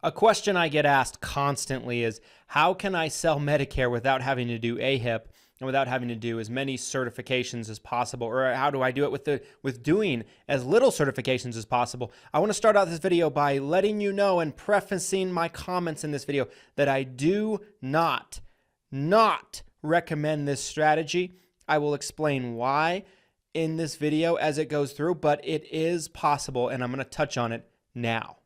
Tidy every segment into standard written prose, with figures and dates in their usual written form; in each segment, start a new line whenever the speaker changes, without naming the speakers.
A question I get asked constantly is, how can I sell Medicare without having to do AHIP and without having to do as many certifications as possible? Or how do I do it with doing as little certifications as possible? I want to start out this video by letting you know and prefacing my comments in this video that I do not recommend this strategy. I will explain why in this video as it goes through, but it is possible, and I'm going to touch on it now.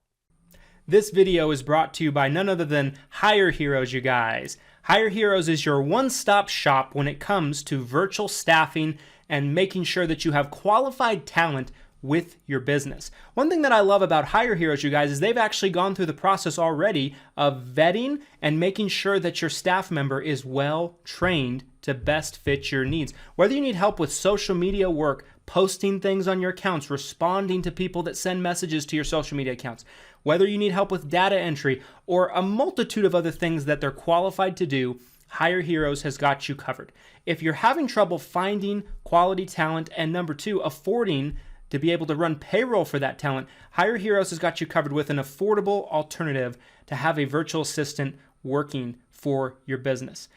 This video is brought to you by none other than Hire Heroes, you guys. Hire Heroes is your one-stop shop when it comes to virtual staffing and making sure that you have qualified talent with your business. One thing that I love about Hire Heroes, you guys, is they've actually gone through the process already of vetting and making sure that your staff member is well trained to best fit your needs. Whether you need help with social media work, posting things on your accounts, responding to people that send messages to your social media accounts, whether you need help with data entry or a multitude of other things that they're qualified to do, Hire Heroes has got you covered. If you're having trouble finding quality talent and number two, affording to be able to run payroll for that talent, Hire Heroes has got you covered with an affordable alternative to have a virtual assistant working for your business.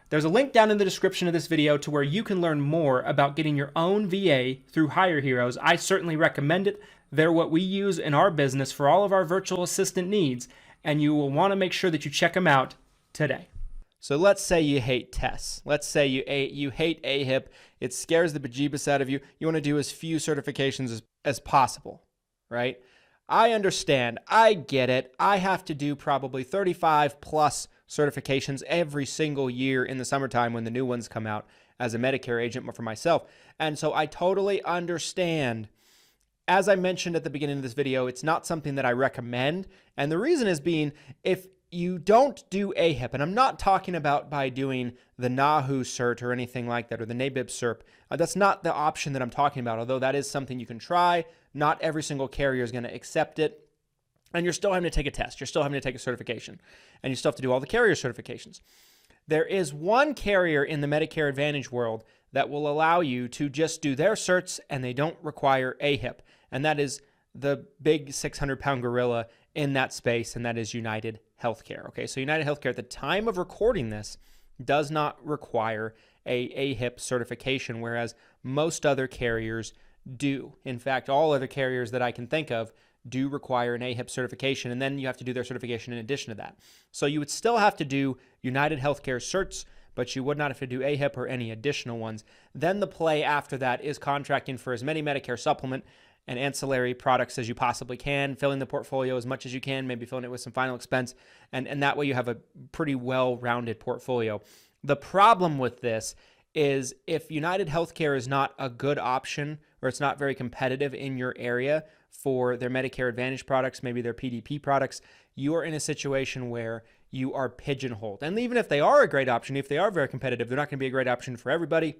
There's a link down in the description of this video to where you can learn more about getting your own VA through Hire Heroes. I certainly recommend it. They're what we use in our business for all of our virtual assistant needs, and you will want to make sure that you check them out today. So let's say you hate tests. Let's say you hate AHIP. It scares the bejeebus out of you. You want to do as few certifications as possible, right? I understand. I get it. I have to do probably 35 plus certifications every single year in the summertime when the new ones come out as a Medicare agent for myself. And so I totally understand. As I mentioned at the beginning of this video, it's not something that I recommend. And the reason is being, if you don't do AHIP, and I'm not talking about by doing the NAHU cert or anything like that, or the NABIB cert. That's not the option that I'm talking about, although that is something you can try. Not every single carrier is going to accept it. And you're still having to take a test. You're still having to take a certification. And you still have to do all the carrier certifications. There is one carrier in the Medicare Advantage world that will allow you to just do their certs and they don't require AHIP. And that is the big 600-pound gorilla in that space, and that is United Healthcare. Okay, so United Healthcare at the time of recording this does not require a AHIP certification, whereas most other carriers do. In fact, all other carriers that I can think of do require an AHIP certification, and then you have to do their certification in addition to that. So you would still have to do United Healthcare certs, but you would not have to do AHIP or any additional ones. Then the play after that is contracting for as many Medicare supplement and ancillary products as you possibly can, filling the portfolio as much as you can, maybe filling it with some final expense, and that way you have a pretty well-rounded portfolio. The problem with this is if United Healthcare is not a good option or it's not very competitive in your area for their Medicare Advantage products, maybe their PDP products, you are in a situation where you are pigeonholed. And even if they are a great option, if they are very competitive, they're not going to be a great option for everybody.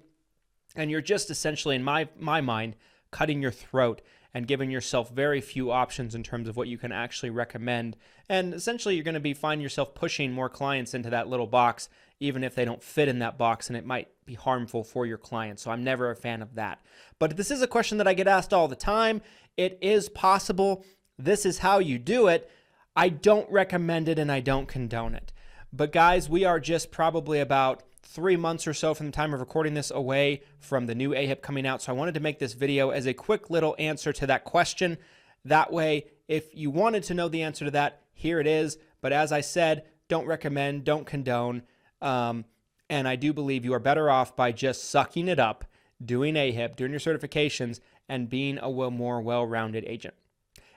And you're just essentially, in my mind, cutting your throat and giving yourself very few options in terms of what you can actually recommend. And essentially, you're going to be finding yourself pushing more clients into that little box, even if they don't fit in that box, and it might be harmful for your clients. So I'm never a fan of that. But this is a question that I get asked all the time. It is possible. This is how you do it. I don't recommend it and I don't condone it. But guys, we are just probably about 3 months or so from the time of recording this away from the new AHIP coming out. So I wanted to make this video as a quick little answer to that question. That way, if you wanted to know the answer to that, here it is. But as I said, don't recommend, don't condone. And I do believe you are better off by just sucking it up, doing AHIP, doing your certifications, and being a more well-rounded agent.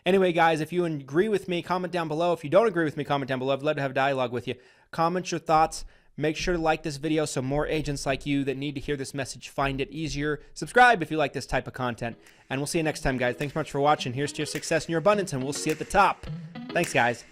Anyway, guys, if you agree with me, comment down below. If you don't agree with me, comment down below. I'd love to have a dialogue with you. Comment your thoughts. Make sure to like this video so more agents like you that need to hear this message find it easier. Subscribe if you like this type of content. And we'll see you next time, guys. Thanks so much for watching. Here's to your success and your abundance, and we'll see you at the top. Thanks, guys.